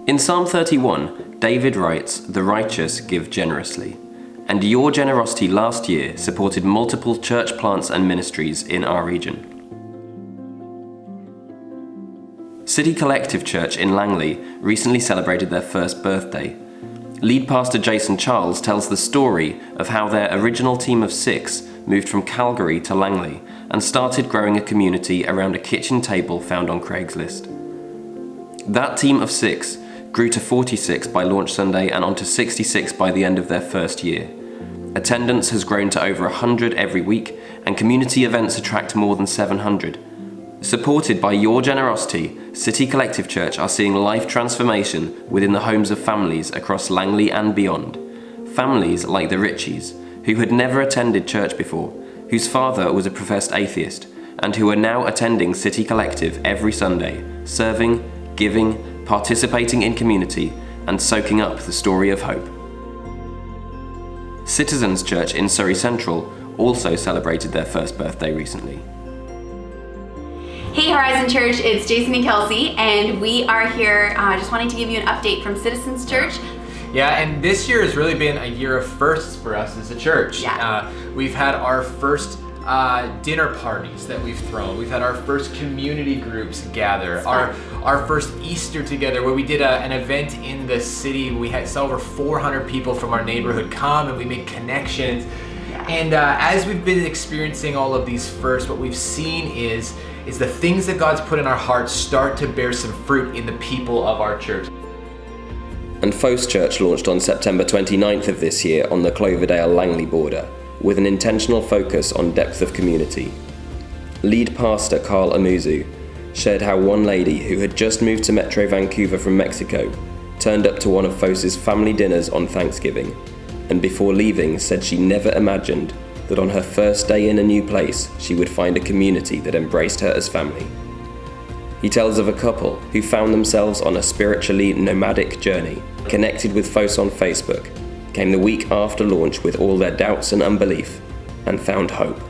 In Psalm 31, David writes, "The righteous give generously." And your generosity last year supported multiple church plants and ministries in our region. City Collective Church in Langley recently celebrated their first birthday. Lead pastor Jason Charles tells the story of how their original team of 6 moved from Calgary to Langley and started growing a community around a kitchen table found on Craigslist. That team of 6 grew to 46 by launch Sunday and onto 66 by the end of their first year. Attendance has grown to over 100 every week, and community events attract more than 700. Supported by your generosity, City Collective Church are seeing life transformation within the homes of families across Langley and beyond. Families like the Richies, who had never attended church before, whose father was a professed atheist, and who are now attending City Collective every Sunday, serving, giving, participating in community, and soaking up the story of hope. Citizens Church in Surrey Central also celebrated their first birthday recently. Hey Horizon Church, it's Jason and Kelsey, and we are here just wanting to give you an update from Citizens Church. Yeah, and this year has really been a year of firsts for us as a church. Yeah. We've had our first dinner parties that we've thrown. We've had our first community groups gather. Our first Easter together, where we did an event in the city. We had over 400 people from our neighborhood come, and we made connections. Yeah. And as we've been experiencing all of these firsts, what we've seen is the things that God's put in our hearts start to bear some fruit in the people of our church. And Fos Church launched on September 29th of this year on the Cloverdale-Langley border, with an intentional focus on depth of community. Lead pastor Carl Amuzu shared how one lady who had just moved to Metro Vancouver from Mexico turned up to one of Fos's family dinners on Thanksgiving, and before leaving said she never imagined that on her first day in a new place she would find a community that embraced her as family. He tells of a couple who found themselves on a spiritually nomadic journey, connected with Fos on Facebook, came the week after launch with all their doubts and unbelief, and found hope.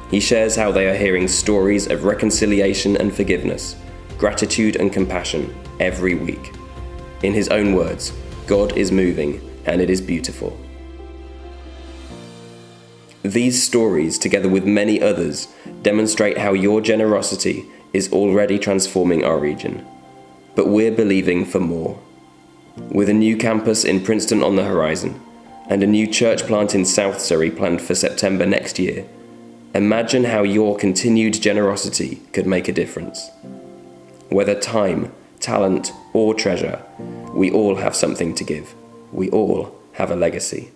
He shares how they are hearing stories of reconciliation and forgiveness, gratitude and compassion every week. In his own words, God is moving and it is beautiful. These stories, together with many others, demonstrate how your generosity is already transforming our region. But we're believing for more. With a new campus in Princeton on the horizon, and a new church plant in South Surrey planned for September next year, imagine how your continued generosity could make a difference. Whether time, talent, or treasure, we all have something to give. We all have a legacy.